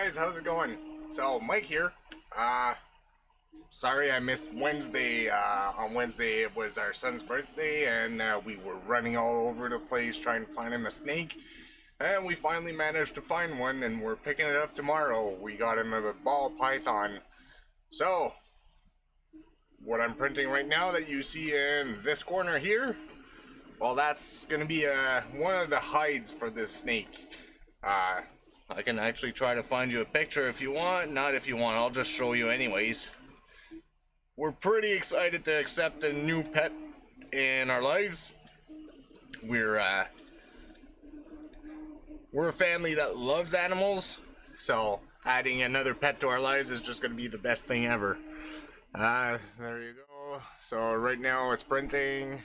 guys, how's it going? So Mike here. Sorry I missed Wednesday. On Wednesday it was our son's birthday, and we were running all over the place trying to find him a snake. And we finally managed to find one, and we're picking it up tomorrow. We got him a ball python. So, what I'm printing right now that you see in this corner here, well, that's gonna be one of the hides for this snake. I can actually try to find you a picture if you want. Not if you want, I'll just show you anyways. We're pretty excited to accept a new pet in our lives. We're a family that loves animals, so adding another pet to our lives is just going to be the best thing ever. There you go. So right now it's printing,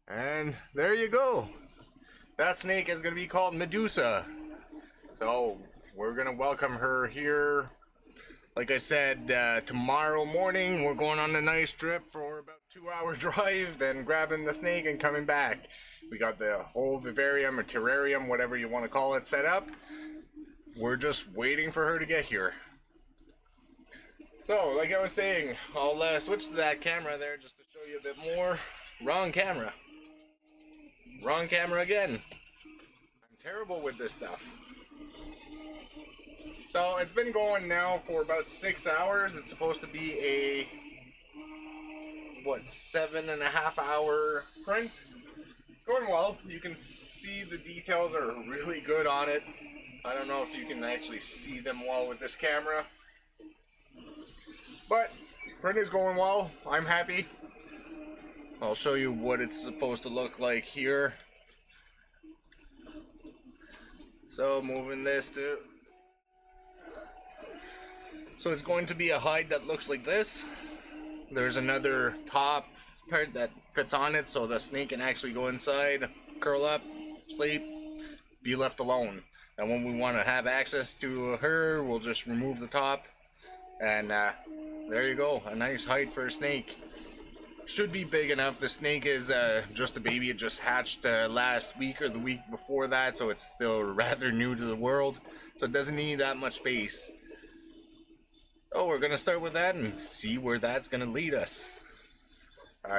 and there you go. That snake is going to be called Medusa. So we're going to welcome her here. Like I said, tomorrow morning we're going on a nice trip for about 2-hour drive, then grabbing the snake and coming back. We got the whole vivarium or terrarium, whatever you want to call it, set up. We're just waiting for her to get here. So, like I was saying, I'll switch to that camera there just to show you a bit more. Wrong camera. Wrong camera again. I'm terrible with this stuff. So it's been going now for about 6 hours. It's supposed to be a 7.5 hour print. It's going well. You can see the details are really good on it. I don't know if you can actually see them well with this camera, but print is going well. I'm happy. I'll show you what it's supposed to look like here. So moving this to, so it's going to be a hide that looks like this. There's another top part that fits on it so the snake can actually go inside, curl up, sleep, be left alone. And when we want to have access to her, we'll just remove the top. And there you go, a nice hide for a snake. Should be big enough. The snake is just a baby. It just hatched last week or the week before that, so it's still rather new to the world. So it doesn't need that much space. Oh, we're gonna start with that and see where that's gonna lead us.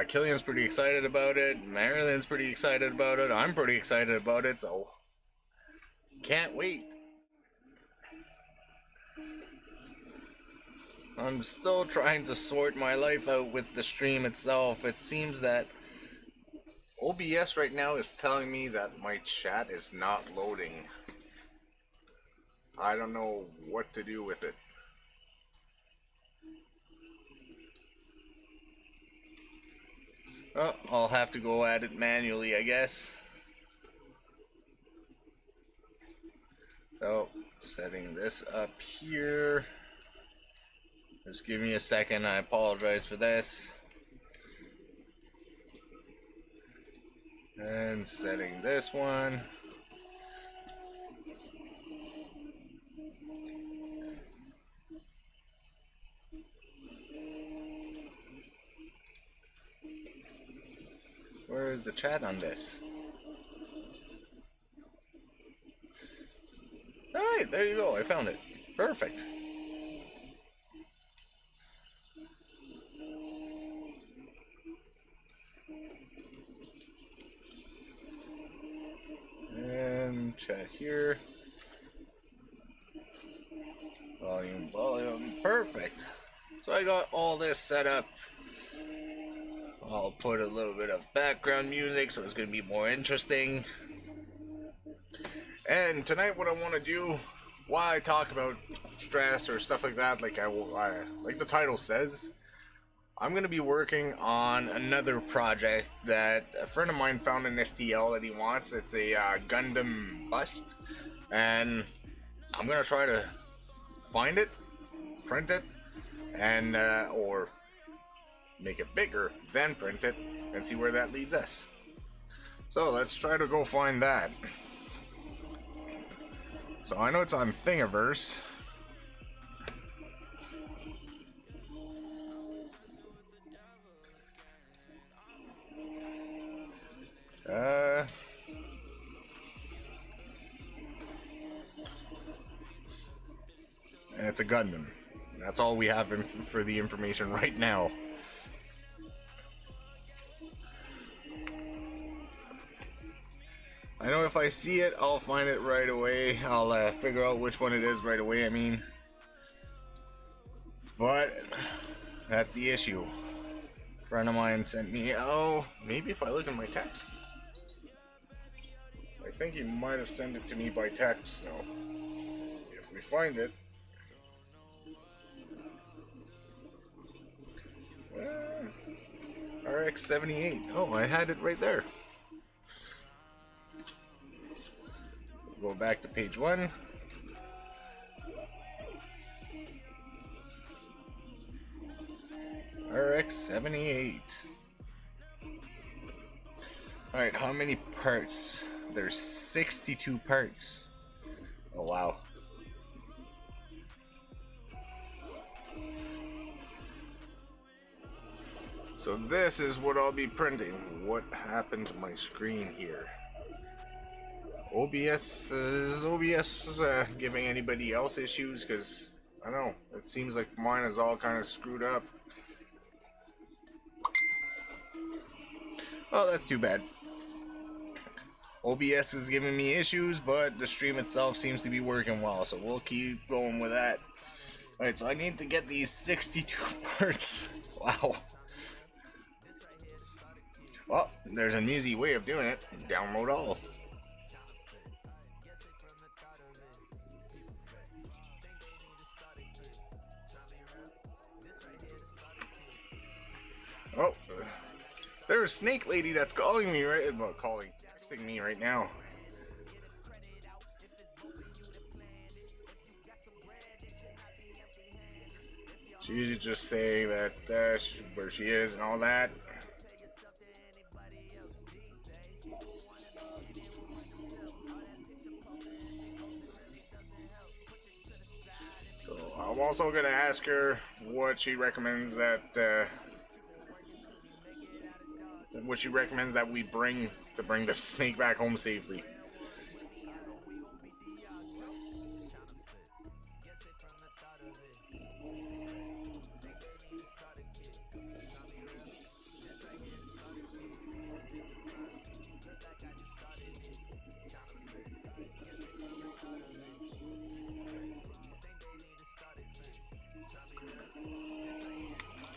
Killian's pretty excited about it. Marilyn's pretty excited about it. I'm pretty excited about it, so can't wait. I'm still trying to sort my life out with the stream itself. It seems that OBS right now is telling me that my chat is not loading. I don't know what to do with it. Oh, I'll have to go at it manually, I guess. So, setting this up here. Just give me a second, I apologize for this. And setting this one. Where is the chat on this? Alright, there you go, I found it. Perfect. And chat here. Volume, perfect. So I got all this set up. I'll put a little bit of background music so it's going to be more interesting. And tonight what I want to do, while I talk about stress or stuff like that, like like the title says, I'm going to be working on another project that a friend of mine found in STL that he wants. It's a Gundam bust, and I'm going to try to find it, print it, and or make it bigger, then print it, and see where that leads us. So let's try to go find that. So I know it's on Thingiverse. it's a Gundam. That's all we have for the information right now. I know if I see it, I'll find it right away. I'll figure out which one it is right away, I mean. But that's the issue. A friend of mine sent me, oh, maybe if I look in my texts. I think he might have sent it to me by text, so if we find it. RX-78. Oh, I had it right there. Go back to page 1. RX-78. Alright, how many parts? There's 62 parts. Oh, wow. So this is what I'll be printing. What happened to my screen here? OBS giving anybody else issues? Because I don't know, it seems like mine is all kind of screwed up. Well, that's too bad. OBS is giving me issues, but the stream itself seems to be working well, so we'll keep going with that. Alright, so I need to get these 62 parts. Wow. Well, there's an easy way of doing it. Download all. Oh, there's a snake lady that's calling me texting me right now. She's just saying that where she is and all that. So I'm also gonna ask her what she recommends that we bring to bring the snake back home safely.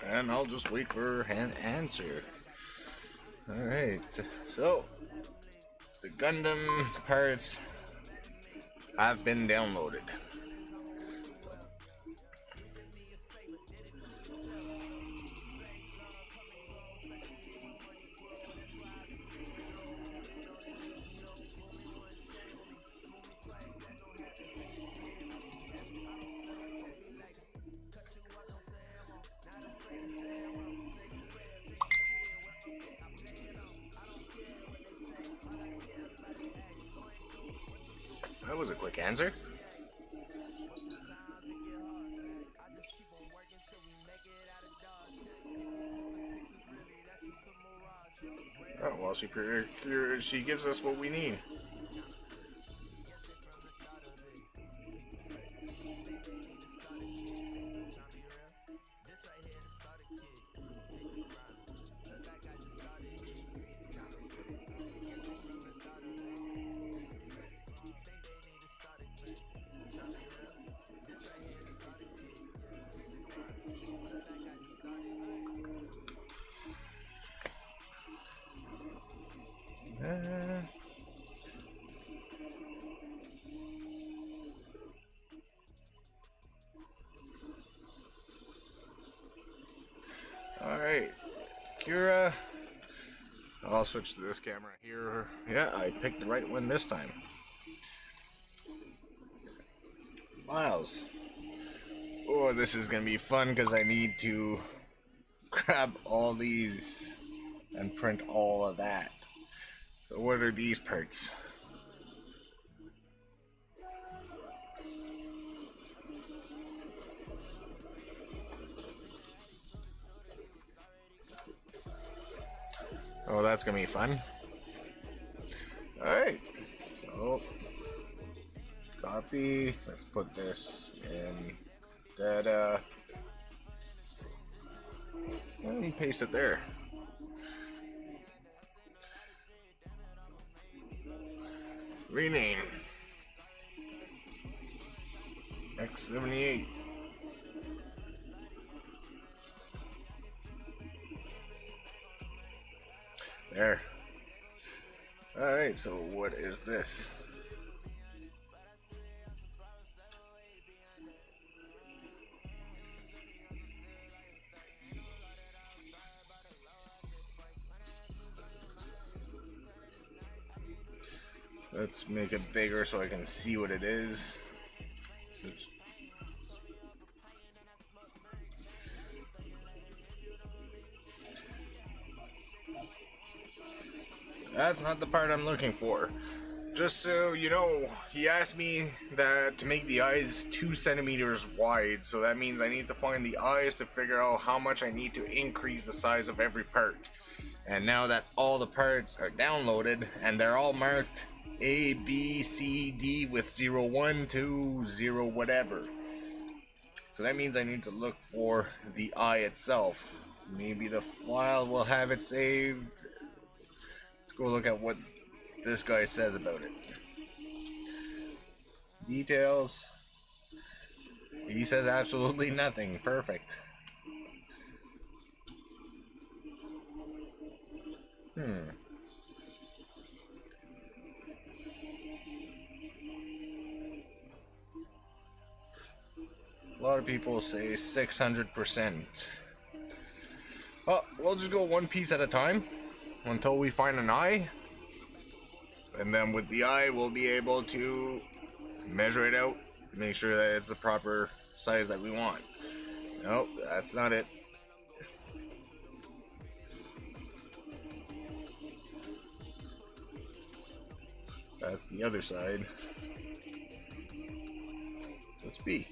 And I'll just wait for an answer. Alright, so the Gundam parts have been downloaded. That was a quick answer. Oh, well, she gives us what we need. Alright, Kira. I'll switch to this camera here. Yeah, I picked the right one this time. Miles. Oh, this is gonna be fun because I need to grab all these and print all of that. So what are these parts? Oh, that's gonna be fun. Alright, so copy. Let's put this in that let me paste it there. Rename X78. There. Alright, so what is this? Let's make it bigger so I can see what it is. Oops. That's not the part I'm looking for. Just so you know, he asked me that to make the eyes 2 centimeters wide, so that means I need to find the eyes to figure out how much I need to increase the size of every part. And now that all the parts are downloaded and they're all marked A, B, C, D with 0, 1, 2, 0, whatever. So that means I need to look for the eye itself. Maybe the file will have it saved. Go look at what this guy says about it. Details. He says absolutely nothing. Perfect. A lot of people say 600%. Oh, we'll just go one piece at a time until we find an eye, and then with the eye we'll be able to measure it out, make sure that it's the proper size that we want. Nope, that's not it. That's the other side. Let's B.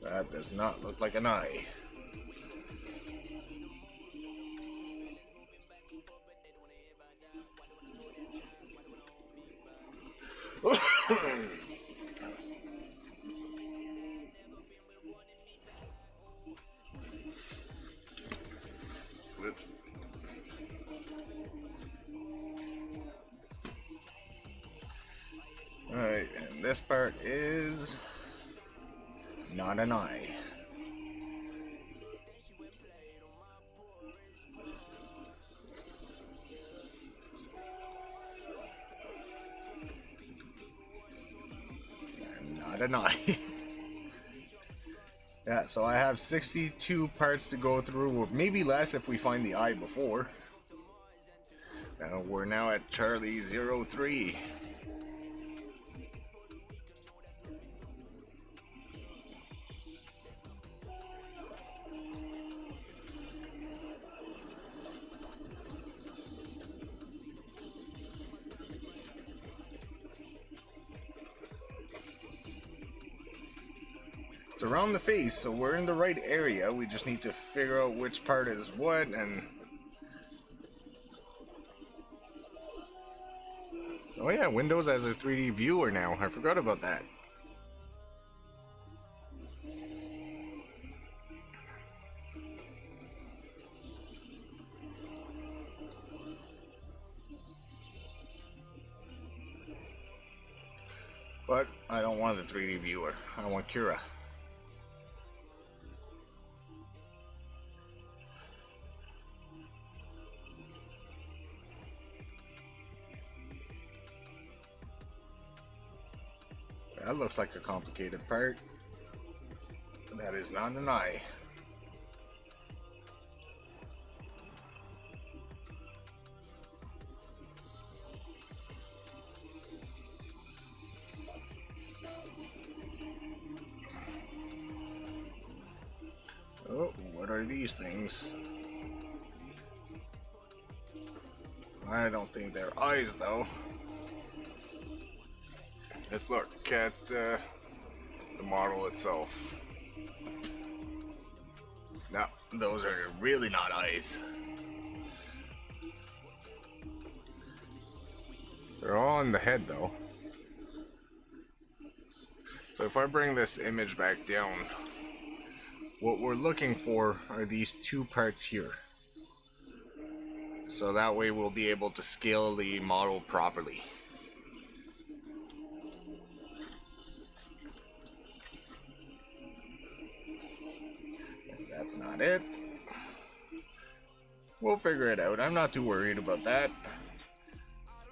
That does not look like an eye. Whoops. Alright, and this part is not an eye. And not an eye. Yeah, so I have 62 parts to go through, or maybe less if we find the eye before. Now we're now at Charlie 03. It's around the face, so we're in the right area. We just need to figure out which part is what, and oh yeah, Windows has a 3D viewer now. I forgot about that. But I don't want the 3D viewer. I want Cura. That looks like a complicated part. That is not an eye. Oh, what are these things? I don't think they're eyes though. Let's look at the model itself. No, those are really not eyes. They're all on the head though. So if I bring this image back down, what we're looking for are these two parts here. So that way we'll be able to scale the model properly. That's not it. We'll figure it out. I'm not too worried about that.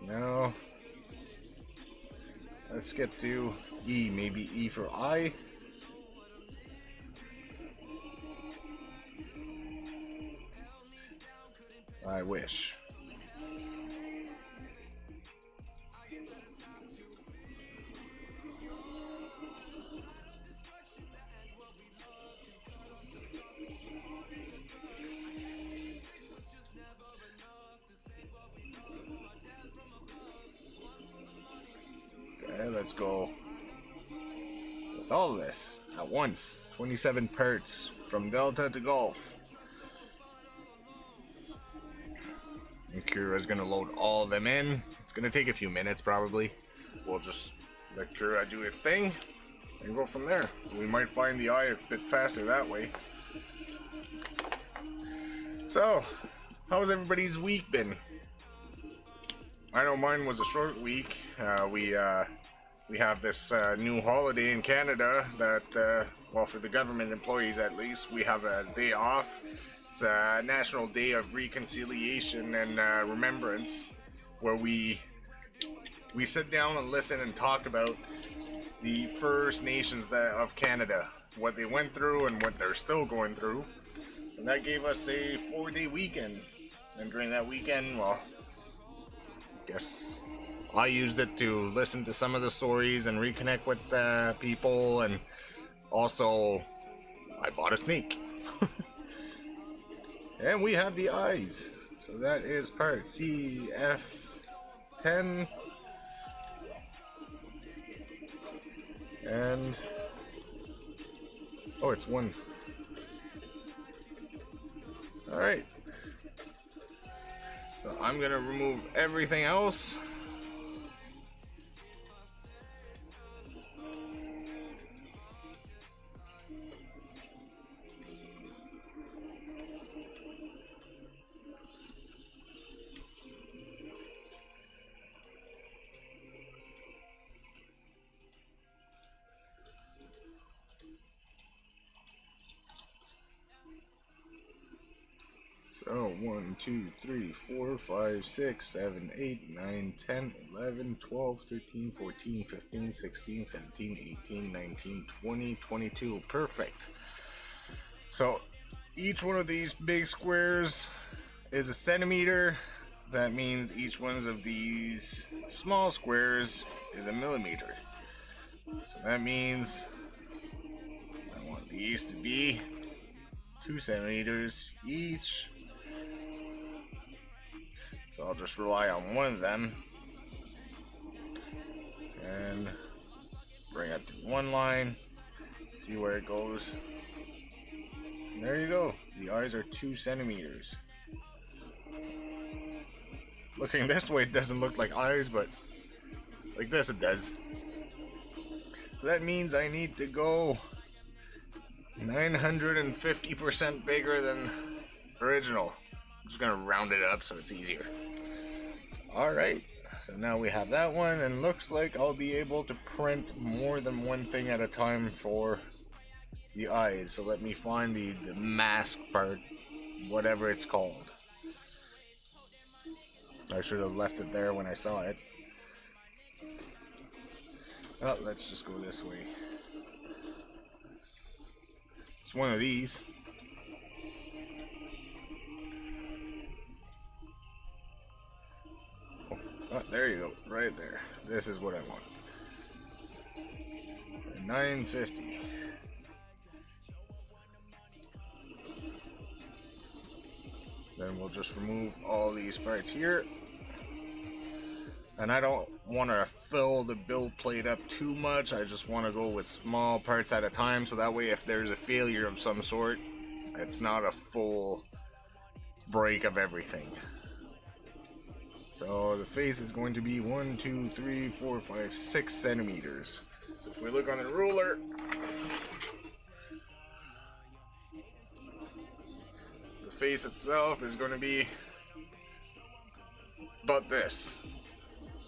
No. Let's skip to E. Maybe E for I. I wish. Okay, let's go with all of this at once. 27 parts from Delta to Golf. And Kira's gonna load all of them in. It's gonna take a few minutes probably. We'll just let Kira do its thing and go from there. We might find the eye a bit faster that way. So, how's everybody's week been? I know mine was a short week. We have this new holiday in Canada that, well, for the government employees at least, we have a day off. It's a National Day of Reconciliation and Remembrance, where we sit down and listen and talk about the First Nations of Canada, what they went through and what they're still going through. And that gave us a 4-day weekend. And during that weekend, well, I guess I used it to listen to some of the stories and reconnect with people, and also I bought a snake. And we have the eyes. So that is part CF10. And oh, it's one. Alright. So I'm gonna remove everything else. So 1, 2, 3, 4, 5, 6, 7, 8, 9, 10, 11, 12, 13, 14, 15, 16, 17, 18, 19, 20, 22. Perfect. So each one of these big squares is a centimeter. That means each one of these small squares is a millimeter. So that means I want these to be 2 centimeters each. So I'll just rely on one of them and bring it to one line, see where it goes. And there you go. The eyes are 2 centimeters. Looking this way, it doesn't look like eyes, but like this it does. So that means I need to go 950% bigger than original. I'm just gonna round it up so it's easier. Alright, so now we have that one, and looks like I'll be able to print more than one thing at a time for the eyes. So let me find the mask part, whatever it's called. I should have left it there when I saw it. Oh, let's just go this way. It's one of these. Oh, there you go, right there. This is what I want. 950. Then we'll just remove all these parts here. And I don't want to fill the build plate up too much. I just want to go with small parts at a time, so that way if there's a failure of some sort, it's not a full break of everything. So the face is going to be 1, 2, 3, 4, 5, 6 centimeters. So if we look on the ruler, the face itself is going to be about this.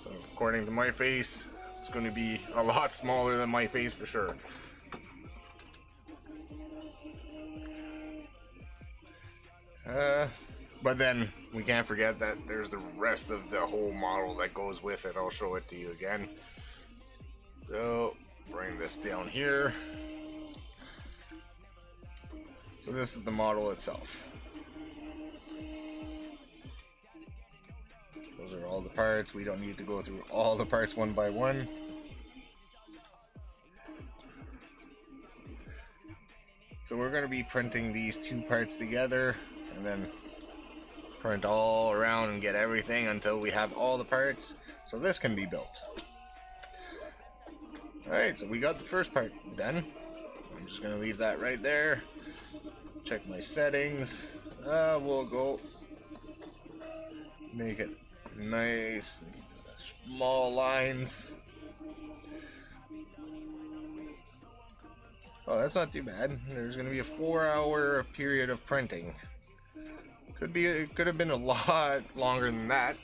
So according to my face, it's going to be a lot smaller than my face for sure. But then we can't forget that there's the rest of the whole model that goes with it. I'll show it to you again. So bring this down here. So this is the model itself. Those are all the parts. We don't need to go through all the parts one by one. So we're going to be printing these two parts together and then print all around and get everything until we have all the parts so this can be built. Alright, so we got the first part done. I'm just going to leave that right there. Check my settings. We'll go make it nice, small lines. Oh, that's not too bad. There's going to be a 4-hour period of printing. It could have been a lot longer than that.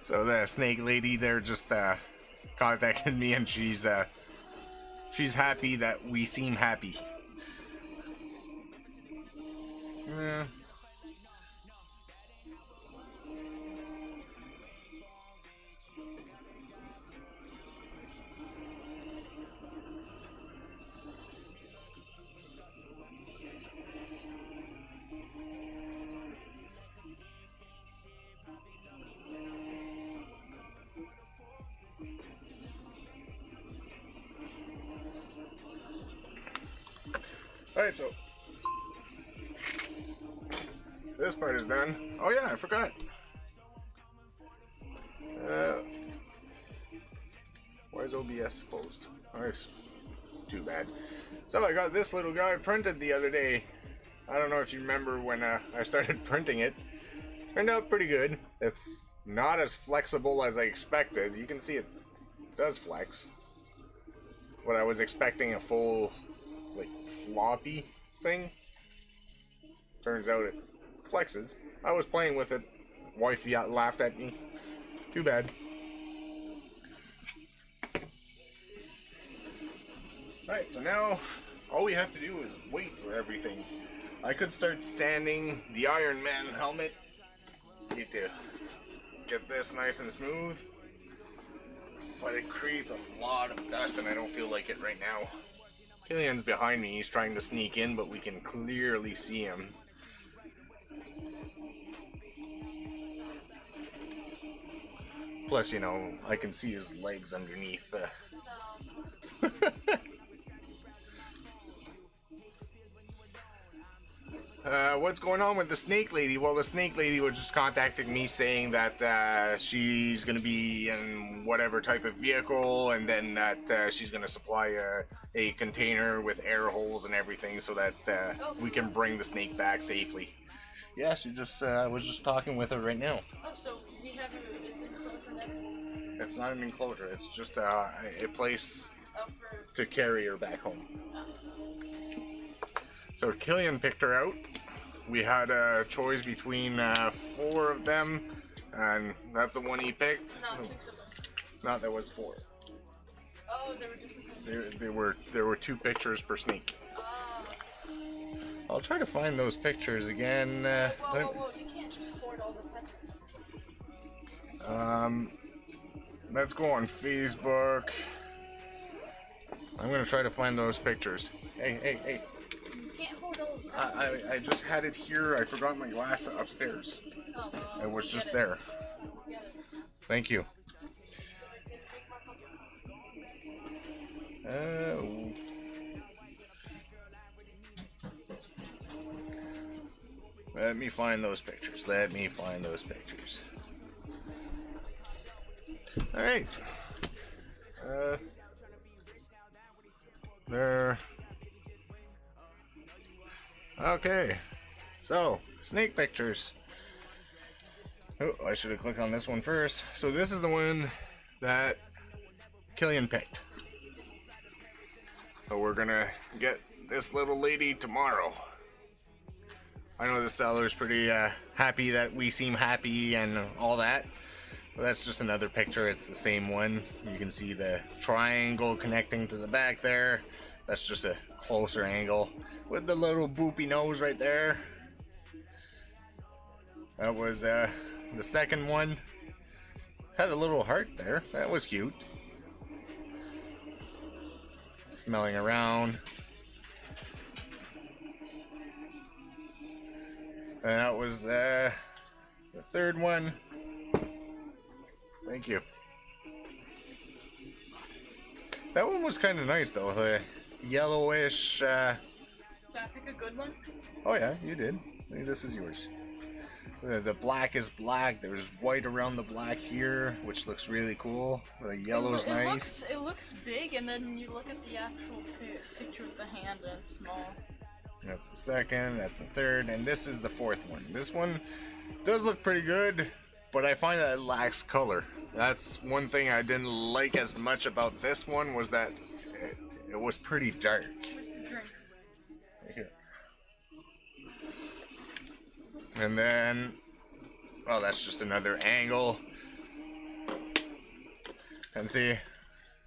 So the snake lady there just contacted me, and she's happy that we seem happy. Yeah. Alright, so this part is done. Oh yeah, I forgot. Why is OBS closed? Nice. Too bad. So I got this little guy printed the other day. I don't know if you remember when I started printing it. Turned out pretty good. It's not as flexible as I expected. You can see it does flex. What I was expecting, a full like floppy thing. Turns out it flexes. I was playing with it. Wife laughed at me. Too bad. Alright, so now all we have to do is wait for everything. I could start sanding the Iron Man helmet. Need to get this nice and smooth. But it creates a lot of dust and I don't feel like it right now. Killian's behind me, he's trying to sneak in, but we can clearly see him. Plus, you know, I can see his legs underneath. What's going on with the snake lady? Well, the snake lady was just contacting me saying that she's going to be in whatever type of vehicle, and then that she's going to supply a container with air holes and everything so that we can bring the snake back safely. Yeah, she just I was just talking with her right now. Oh, so we have it's an enclosure now? It's not an enclosure. It's just a place to carry her back home. So Killian picked her out. We had a choice between 4 of them, and that's the one he picked. No, 6 of them. No, there was 4. Oh, there were different. There were 2 pictures per snake. I'll try to find those pictures again. Well, you can't just hoard all the pets. Let's go on Facebook. I'm gonna try to find those pictures. Hey. You can't hoard all the pets. I just had it here. I forgot my glass upstairs. Oh, It was just there. Thank you. Oh. Let me find those pictures. Let me find those pictures. All right. There. Okay. So, snake pictures. Oh, I should have clicked on this one first. So this is the one that Killian picked. So we're gonna get this little lady tomorrow. I know the seller's pretty happy that we seem happy and all that. But that's just another picture. It's the same one. You can see the triangle connecting to the back there. That's just a closer angle with the little boopy nose right there. That was the second one. Had a little heart there. That was cute. Smelling around. And that was the third one. Thank you. That one was kind of nice though. The yellowish. Did I pick a good one? Oh yeah, you did. Maybe this is yours. The black is black. There's white around the black here, which looks really cool. The yellow's nice. It looks big, and then you look at the actual picture of the hand, and it's small. That's the second. That's the third, and this is the fourth one. This one does look pretty good, but I find that it lacks color. That's one thing I didn't like as much about this one, was that it was pretty dark. Where's the drink? Right here. And then, oh, that's just another angle. And see,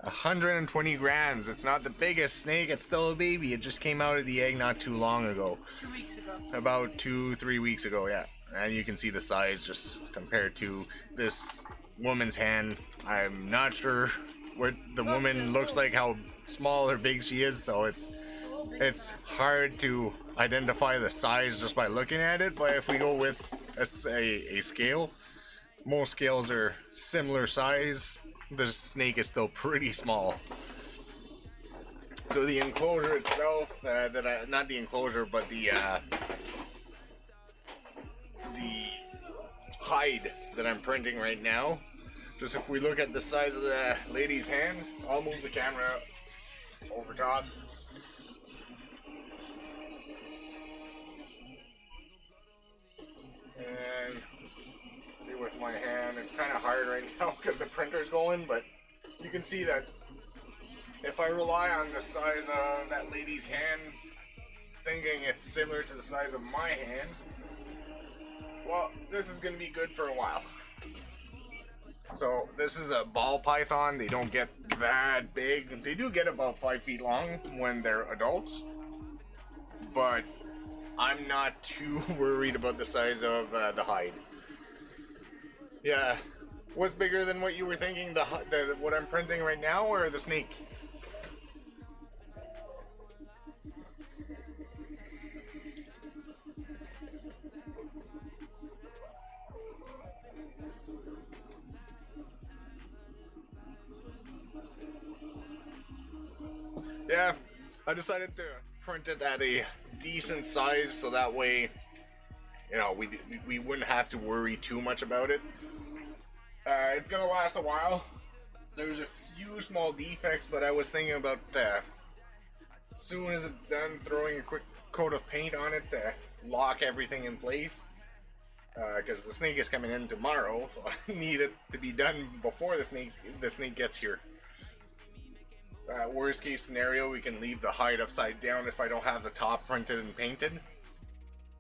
120 grams. It's not the biggest snake. It's still a baby. It just came out of the egg not too long ago. 2 weeks ago. About 2-3 weeks ago, yeah. And you can see the size just compared to this woman's hand. I'm not sure what the woman looks like, how small or big she is, so it's hard to identify the size just by looking at it. But if we go with a scale, most scales are similar size. The snake is still pretty small. So the enclosure itself, not the enclosure, but the hide that I'm printing right now. Just if we look at the size of the lady's hand, I'll move the camera over top. And see with my hand, it's kind of hard right now because the printer's going, but you can see that if I rely on the size of that lady's hand, thinking it's similar to the size of my hand, well, this is going to be good for a while. So this is a ball python. They don't get that big. They do get about 5 feet long when they're adults, but I'm not too worried about the size of the hide. Yeah, what's bigger than what you were thinking? The what I'm printing right now, or the snake? Yeah, I decided to print it at a decent size so that way, you know, we wouldn't have to worry too much about it. It's gonna last a while. There's a few small defects, but I was thinking about as soon as it's done, throwing a quick coat of paint on it to lock everything in place. Because the snake is coming in tomorrow, so I need it to be done before the snake gets here. Worst case scenario, we can leave the hide upside down if I don't have the top printed and painted.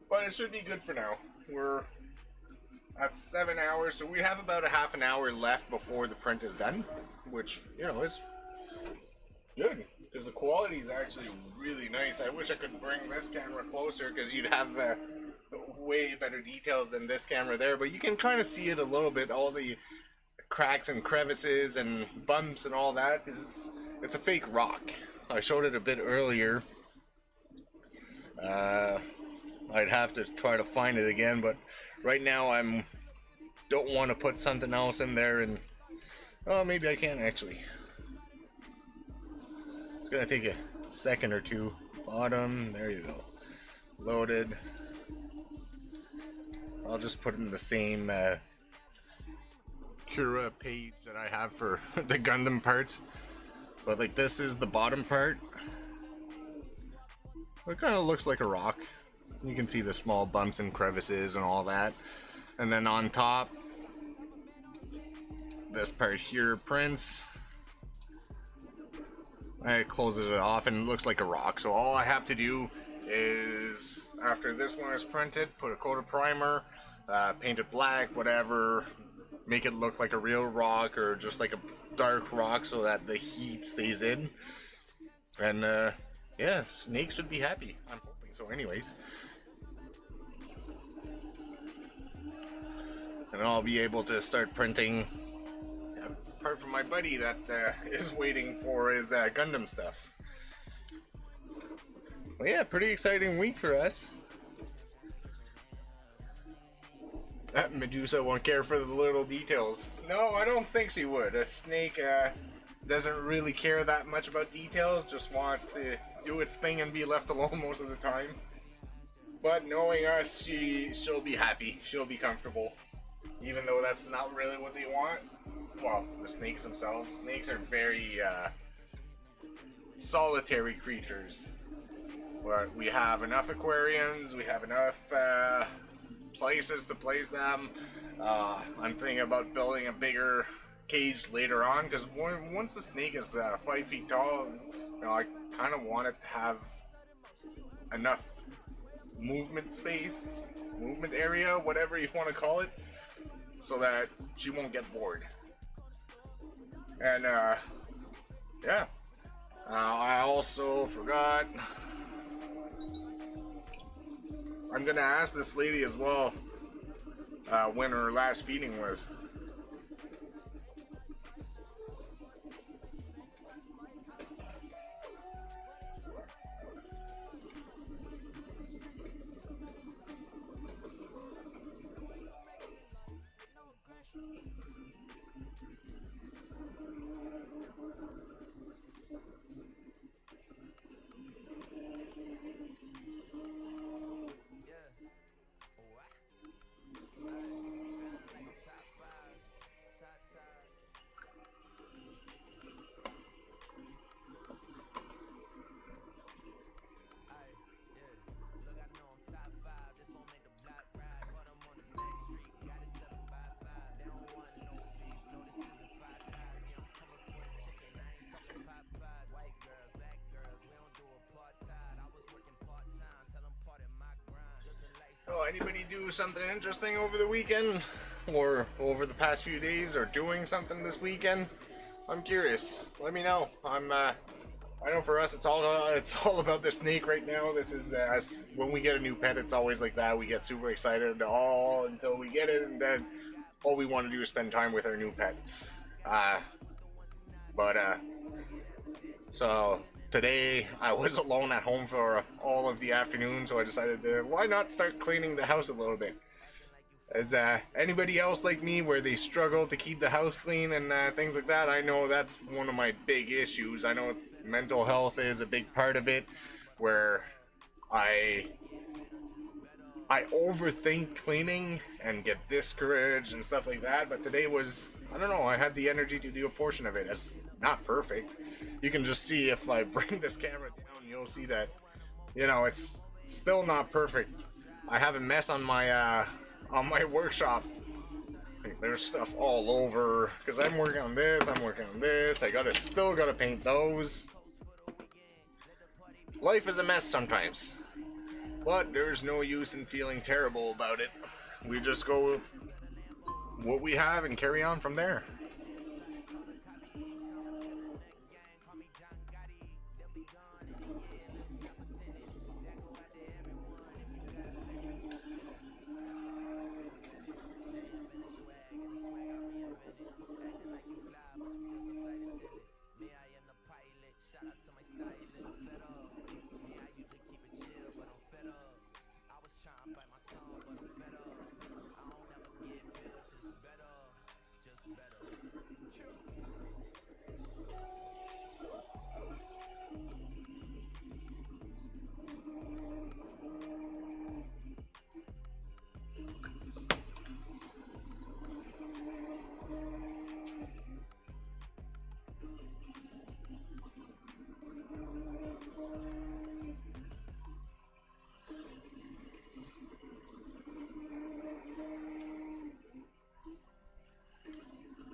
But it should be good for now. We're at 7 hours, so we have about a half an hour left before the print is done, which, you know, is good because the quality is actually really nice. I wish I could bring this camera closer because you'd have way better details than this camera there, but you can kind of see it a little bit, all the cracks and crevices and bumps and all that. It's a fake rock. I showed it a bit earlier. I'd have to try to find it again, but right now don't want to put something else in there, and oh, maybe I can actually. gonna take a second or two. Bottom, there you go. Loaded. I'll just put in the same Cura page that I have for the Gundam parts. But like this is the bottom part. It kind of looks like a rock. You can see the small bumps and crevices and all that. And then on top, this part here prints. It closes it off and it looks like a rock. So all I have to do is, after this one is printed, put a coat of primer, paint it black, whatever, make it look like a real rock or just like a dark rock so that the heat stays in. And yeah, Snake should be happy. I'm hoping so anyways. And I'll be able to start printing. Apart from my buddy that is waiting for his Gundam stuff. Well, yeah, pretty exciting week for us. Medusa won't care for the little details. No, I don't think she would. A snake doesn't really care that much about details, just wants to do its thing and be left alone most of the time. But knowing us, she'll be happy. She'll be comfortable. Even though that's not really what they want. Well, the snakes themselves. Snakes are very solitary creatures. But we have enough aquariums, we have enough places to place them. I'm thinking about building a bigger cage later on, because once the snake is 5 feet tall, you know, I kind of want it to have enough movement space, movement area, whatever you want to call it, so that she won't get bored. And yeah, I also forgot, I'm gonna ask this lady as well when her last feeding was. Oh, anybody do something interesting over the weekend? Or over the past few days, or doing something this weekend? I'm curious. Let me know. I know for us it's all about the snake right now. This is us. When we get a new pet, it's always like that. We get super excited all until we get it, and then all we want to do is spend time with our new pet. So today I was alone at home for all of the afternoon, so I decided to, why not start cleaning the house a little bit? Is anybody else like me where they struggle to keep the house clean and things like that? I know that's one of my big issues. I know mental health is a big part of it, where I overthink cleaning and get discouraged and stuff like that. But today was, I don't know, I had the energy to do a portion of it. It's not perfect. You can just see if I bring this camera down, you'll see that, you know, it's still not perfect. I have a mess on my workshop. Like, there's stuff all over because I'm working on this. I still gotta paint those. Life is a mess sometimes, but there's no use in feeling terrible about it. We just go with what we have and carry on from there.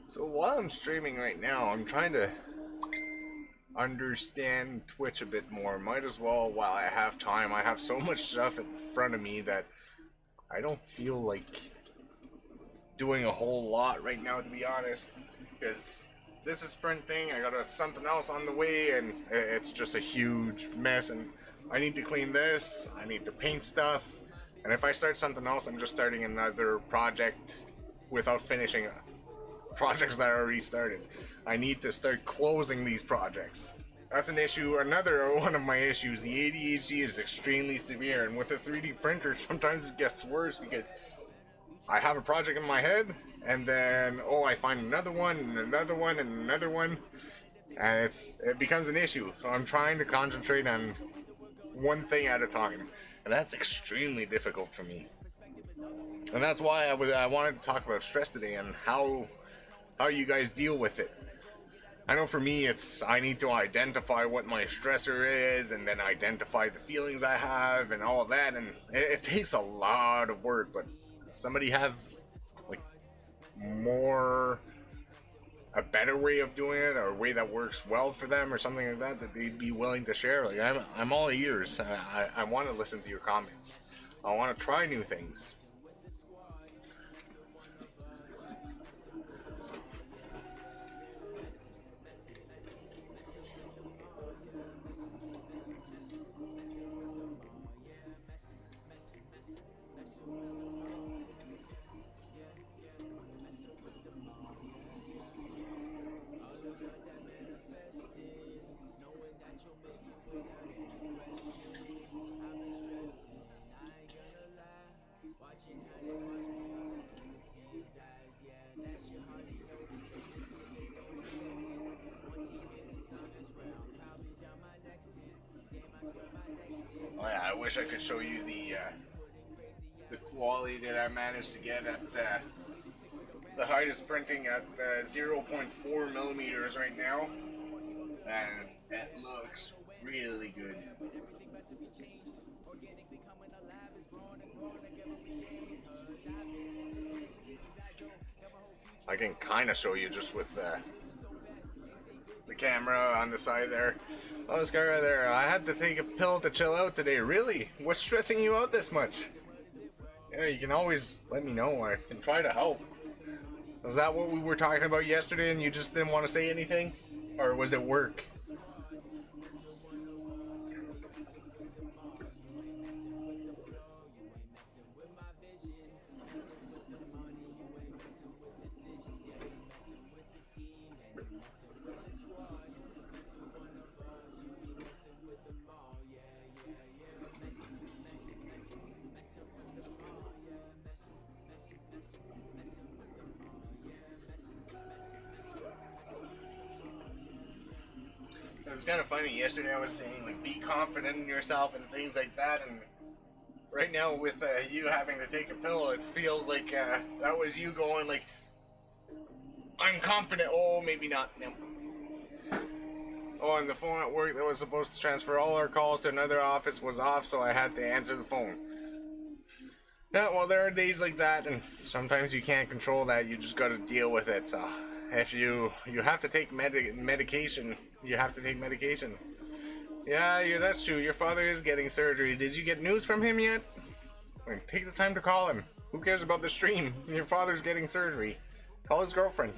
So while I'm streaming right now, I'm trying to understand Twitch a bit more. Might as well while I have time. I have so much stuff in front of me that I don't feel like doing a whole lot right now, to be honest. Because this is sprinting, I got something else on the way, and it's just a huge mess. And I need to clean this, I need to paint stuff. And if I start something else, I'm just starting another project without finishing projects that I already started. I need to start closing these projects. That's an issue. Another one of my issues, the ADHD is extremely severe, and with a 3D printer, sometimes it gets worse because I have a project in my head, and then I find another one, and another one, and another one, and it becomes an issue. So I'm trying to concentrate on one thing at a time, and that's extremely difficult for me. And that's why I wanted to talk about stress today and how you guys deal with it. I know for me, I need to identify what my stressor is, and then identify the feelings I have, and all of that, and it takes a lot of work. But somebody have like a better way of doing it, or a way that works well for them, or something like that they'd be willing to share. Like I'm all ears. I want to listen to your comments. I want to try new things. Oh yeah, I wish I could show you the quality that I managed to get at the height is printing at 0.4 millimeters right now, and it looks really good. I can kind of show you just with the camera on the side there. Oh, this guy right there. I had to take a pill to chill out today. Really? What's stressing you out this much? Yeah, you can always let me know. I can try to help. Was that what we were talking about yesterday and you just didn't want to say anything? Or was it work? It's kind of funny. Yesterday I was saying, like, be confident in yourself and things like that, and right now with you having to take a pill, it feels like that was you going like, I'm confident. Oh, maybe not. No. Oh, and the phone at work that was supposed to transfer all our calls to another office was off, so I had to answer the phone. Yeah, well, there are days like that, and sometimes you can't control that. You just got to deal with it. So if you have to take medication, you have to take medication. Yeah, that's true. Your father is getting surgery. Did you get news from him yet? Like, take the time to call him. Who cares about the stream? Your father's getting surgery. Call his girlfriend.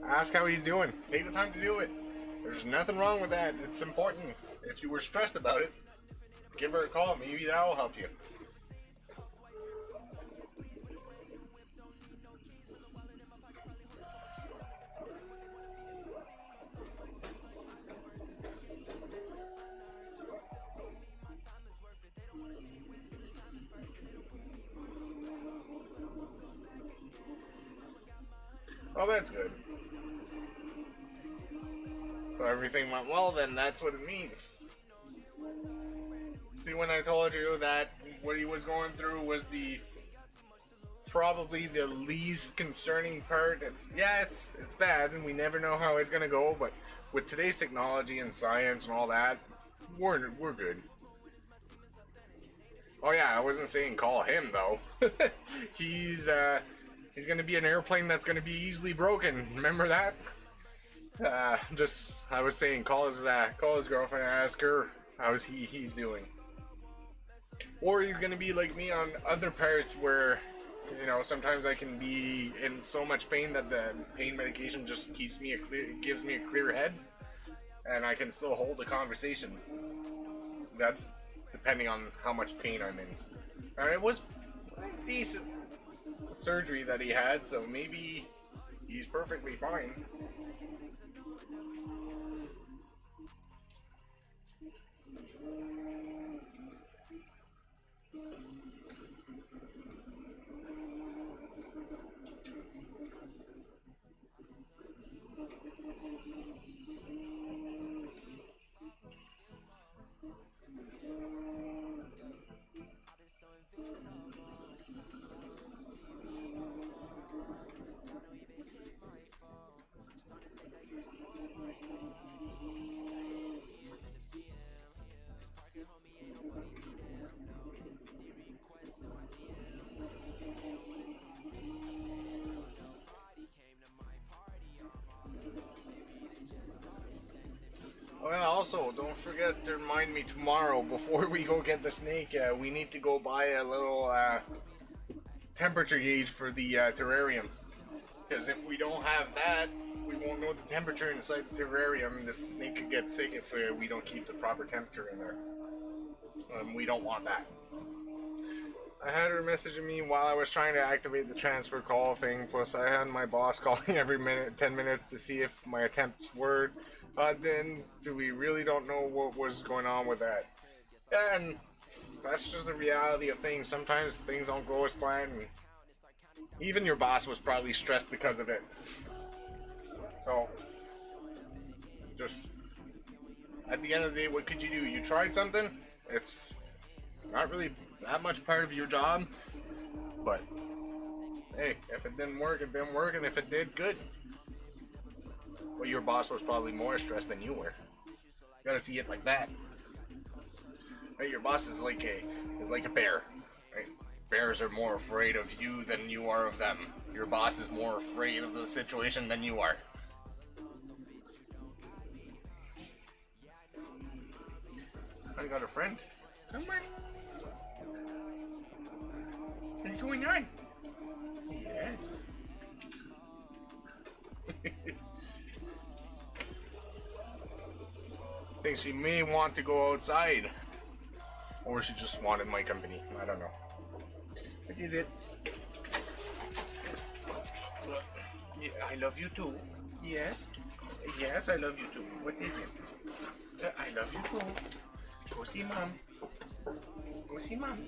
Ask how he's doing. Take the time to do it. There's nothing wrong with that. It's important. If you were stressed about it, give her a call. Maybe that'll help you. Oh, that's good. So everything went well, then that's what it means. See, when I told you that what he was going through was probably the least concerning part. It's bad, and we never know how it's gonna go. But with today's technology and science and all that, we're good. Oh yeah, I wasn't saying call him though. He's He's gonna be an airplane that's gonna be easily broken. Remember that? I was saying, call his girlfriend and ask her how he's doing. Or he's gonna be like me on other parts where, you know, sometimes I can be in so much pain that the pain medication just gives me a clear head, and I can still hold a conversation. That's depending on how much pain I'm in. And it was decent surgery that he had, so maybe he's perfectly fine. Well, also, don't forget to remind me tomorrow before we go get the snake. We need to go buy a little temperature gauge for the terrarium. Because if we don't have that, we won't know the temperature inside the terrarium. The snake could get sick if we don't keep the proper temperature in there. We don't want that. I had her messaging me while I was trying to activate the transfer call thing. Plus, I had my boss calling every 10 minutes to see if my attempts worked. Then we really don't know what was going on with that. And that's just the reality of things. Sometimes things don't go as planned. And even your boss was probably stressed because of it. So, just at the end of the day, what could you do? You tried something. It's not really that much part of your job. But, hey, if it didn't work, it didn't work. And if it did, good. Well, your boss was probably more stressed than you were. You gotta see it like that. Right? Your boss is like a bear. Right? Bears are more afraid of you than you are of them. Your boss is more afraid of the situation than you are. I got a friend. Come on. What's going on? Yes. Thinks she may want to go outside, or she just wanted my company. I don't know. What is it? Yeah, I love you too. Yes. Yes, I love you too. What is it? I love you too. Go see mom. Go see mom.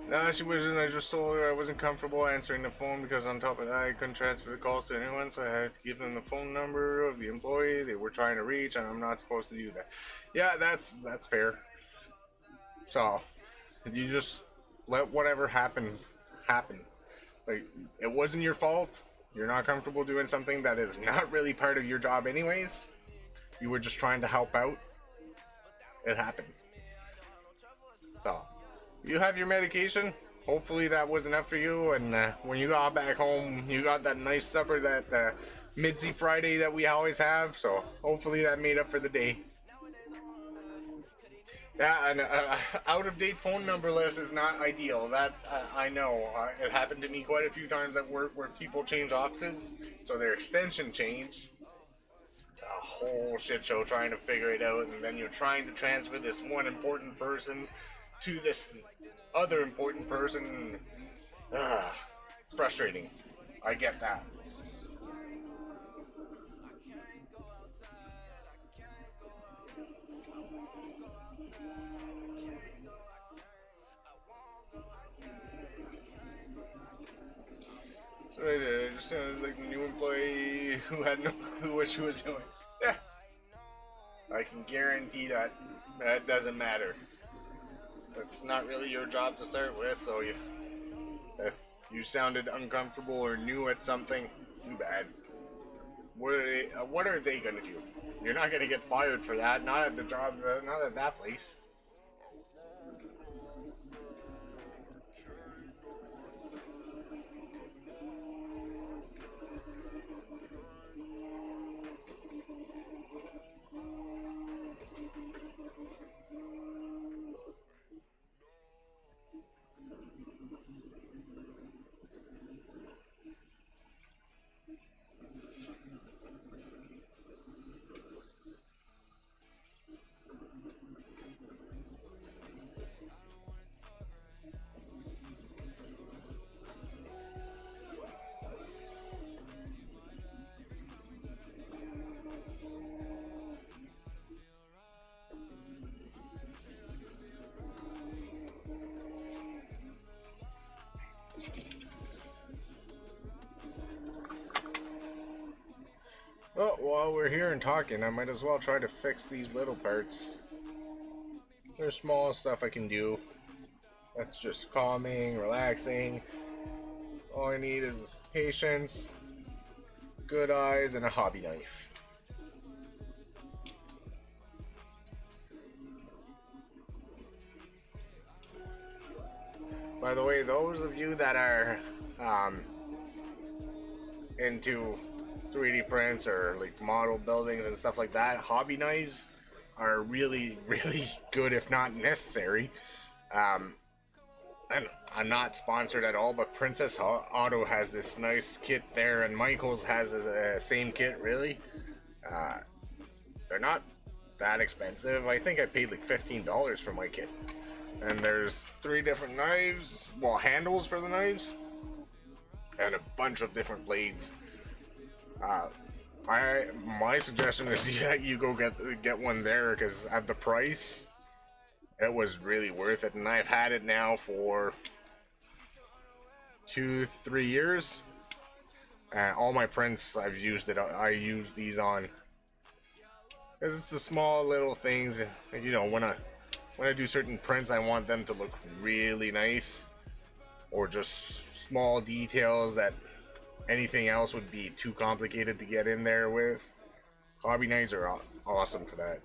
No, she wasn't. I just told her I wasn't comfortable answering the phone because on top of that, I couldn't transfer the calls to anyone, so I had to give them the phone number of the employee they were trying to reach, and I'm not supposed to do that. Yeah, that's fair. So, you just let whatever happens happen. Like, it wasn't your fault. You're not comfortable doing something that is not really part of your job anyways. You were just trying to help out. It happened. So, you have your medication. Hopefully that was enough for you. And when you got back home, you got that nice supper, that Midday Friday that we always have. So hopefully that made up for the day. Yeah, an out-of-date phone number list is not ideal. That I know. It happened to me quite a few times at work where people change offices, so their extension changed. It's a whole shit show trying to figure it out, and then you're trying to transfer this one important person to this other important person. Frustrating. I get that. So it just sounded like a new employee who had no clue what she was doing. Yeah. I can guarantee that doesn't matter. It's not really your job to start with, so if you sounded uncomfortable or new at something, too bad. What are they gonna do? You're not gonna get fired for that. Not at the job. Not at that place. Oh, while we're here and talking, I might as well try to fix these little parts. There's small stuff I can do. That's just calming, relaxing. All I need is patience, good eyes, and a hobby knife. By the way, those of you that are into 3D prints or like model buildings and stuff like that, hobby knives are really, really good, if not necessary. And I'm not sponsored at all, but Princess Auto has this nice kit there, and Michaels has the same kit. Really, they're not that expensive. I think I paid like $15 for my kit, and there's 3 different knives, well, handles for the knives, and a bunch of different blades. My suggestion is you go get one there, because at the price, it was really worth it, and I've had it now for 2-3 years, and all my prints I've used it. I use these on because it's the small little things, you know. When I do certain prints, I want them to look really nice, or just small details that anything else would be too complicated to get in there with. Hobby knives are awesome for that.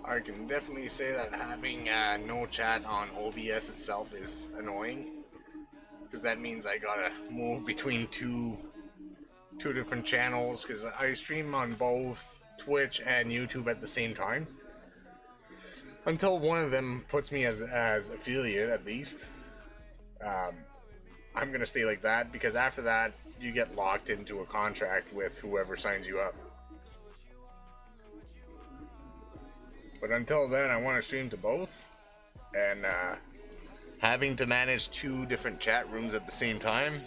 I can definitely say that having no chat on OBS itself is annoying, because that means I gotta move between two different channels, because I stream on both Twitch and YouTube at the same time. Until one of them puts me as affiliate, at least. I'm gonna stay like that, because after that you get locked into a contract with whoever signs you up. But until then, I want to stream to both, and having to manage 2 different chat rooms at the same time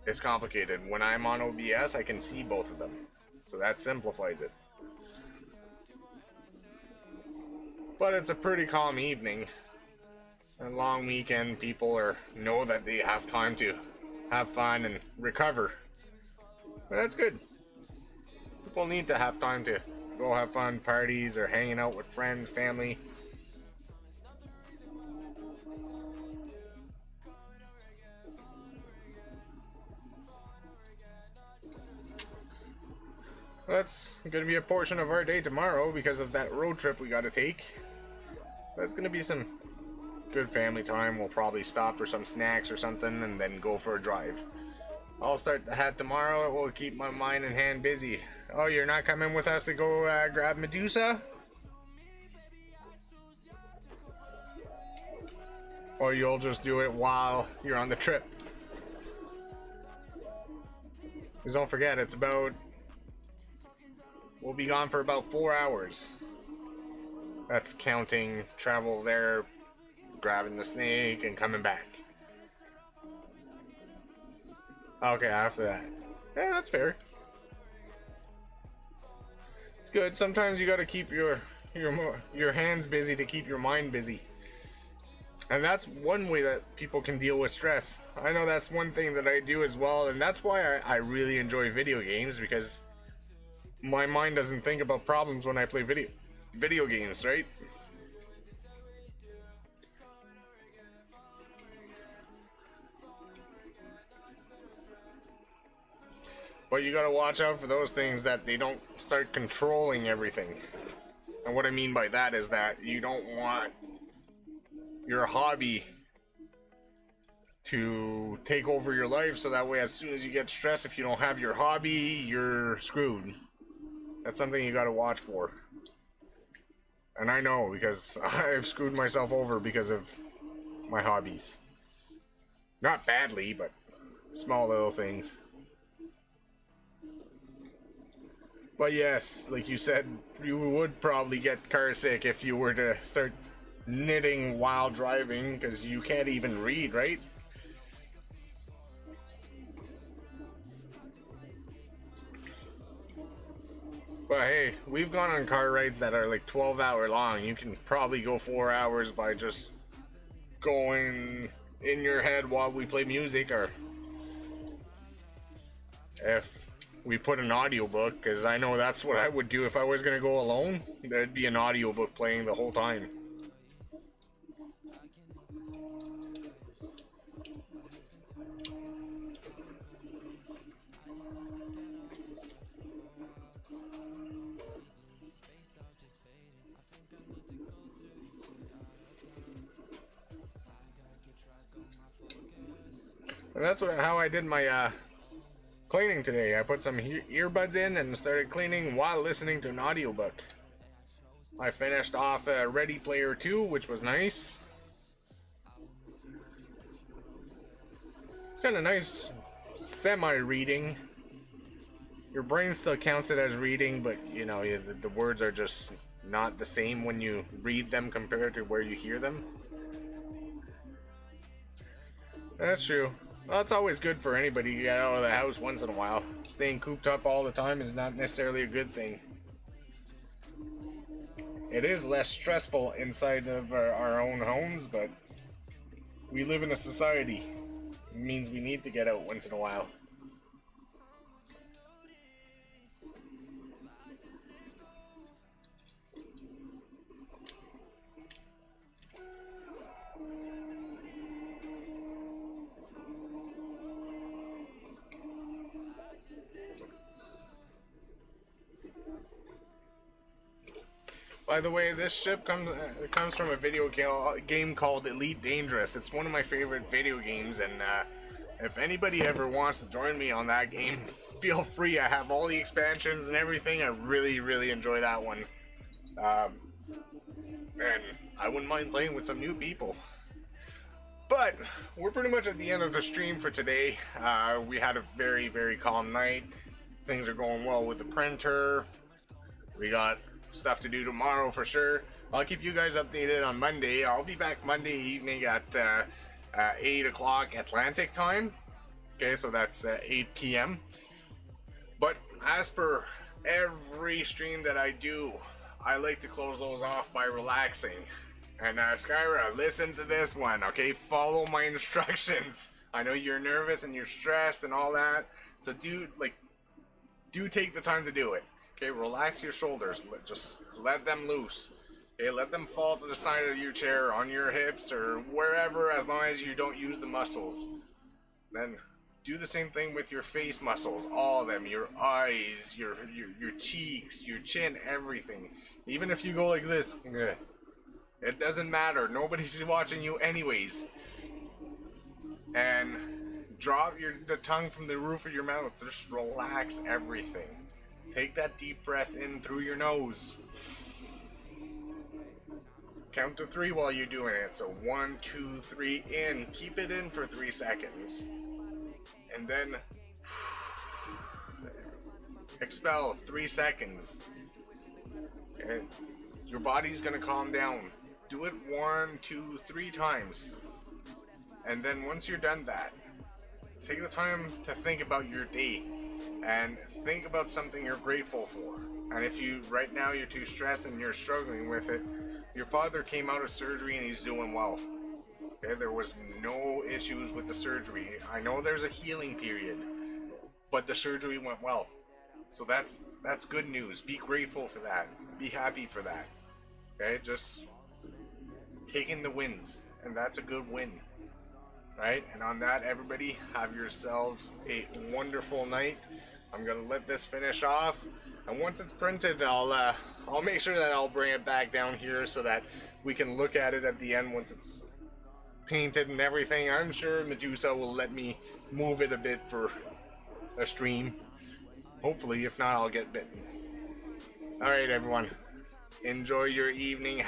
is complicated. When I'm on OBS, I can see both of them, so that simplifies it. But it's a pretty calm evening. A long weekend, people know that they have time to have fun and recover. But that's good. People need to have time to go have fun, parties, or hanging out with friends, family. That's going to be a portion of our day tomorrow because of that road trip we got to take. That's going to be some good family time. We'll probably stop for some snacks or something and then go for a drive. I'll start the hat tomorrow. It will keep my mind and hand busy. Oh, you're not coming with us to go grab Medusa? Or you'll just do it while you're on the trip? Because don't forget, we'll be gone for about 4 hours. That's counting travel there, grabbing the snake, and coming back. Okay, after that. Yeah, that's fair. It's good. Sometimes you gotta keep your hands busy to keep your mind busy. And that's one way that people can deal with stress. I know that's one thing that I do as well, and that's why I really enjoy video games, because my mind doesn't think about problems when I play video games, right? But you gotta watch out for those things that they don't start controlling everything. And what I mean by that is that you don't want your hobby to take over your life, so that way as soon as you get stressed, if you don't have your hobby, you're screwed. That's something you gotta watch for. And I know, because I've screwed myself over because of my hobbies. Not badly, but small little things. But yes, like you said, you would probably get car sick if you were to start knitting while driving, because you can't even read, right? But hey, we've gone on car rides that are like 12-hour long. You can probably go 4 hours by just going in your head while we play music, or if we put an audiobook, because I know that's what I would do if I was going to go alone. There'd be an audiobook playing the whole time. And that's how I did my cleaning today. I put some earbuds in and started cleaning while listening to an audiobook. I finished off Ready Player 2, which was nice. It's kind of nice semi-reading. Your brain still counts it as reading, but you know, the words are just not the same when you read them compared to where you hear them. That's true. Well, it's always good for anybody to get out of the house once in a while. Staying cooped up all the time is not necessarily a good thing. It is less stressful inside of our own homes, but we live in a society. It means we need to get out once in a while. By the way, this ship comes from a video game called Elite Dangerous. It's one of my favorite video games, and if anybody ever wants to join me on that game, feel free. I have all the expansions and everything. I really, really enjoy that one. And I wouldn't mind playing with some new people. But we're pretty much at the end of the stream for today. We had a very, very calm night. Things are going well with the printer. We got stuff to do tomorrow for sure. I'll keep you guys updated on Monday. I'll be back Monday evening at 8 o'clock Atlantic time. Okay, so that's 8 p.m. But as per every stream that I do, I like to close those off by relaxing. And Skyra, listen to this one, okay? Follow my instructions. I know you're nervous and you're stressed and all that, so do take the time to do it. Okay, relax your shoulders. Just let them loose. Okay, let them fall to the side of your chair, on your hips, or wherever, as long as you don't use the muscles. Then do the same thing with your face muscles, all of them, your eyes, your cheeks, your chin, everything. Even if you go like this, it doesn't matter. Nobody's watching you anyways. And drop the tongue from the roof of your mouth. Just relax everything. Take that deep breath in through your nose. Count to 3 while you're doing it. So 1, 2, 3, in. Keep it in for 3 seconds. And then expel 3 seconds. Okay. Your body's gonna calm down. Do it 1, 2, 3 times. And then once you're done that, take the time to think about your day. And think about something you're grateful for. And if right now you're too stressed and you're struggling with it, your father came out of surgery and he's doing well. Okay, there was no issues with the surgery. I know there's a healing period, but the surgery went well. So that's good news. Be grateful for that. Be happy for that. Okay, just taking the wins, and that's a good win. Right? And on that, everybody, have yourselves a wonderful night. I'm gonna let this finish off, and once it's printed, I'll make sure that I'll bring it back down here so that we can look at it at the end once it's painted and everything. I'm sure Medusa will let me move it a bit for a stream. Hopefully, if not, I'll get bitten. Alright, everyone. Enjoy your evening.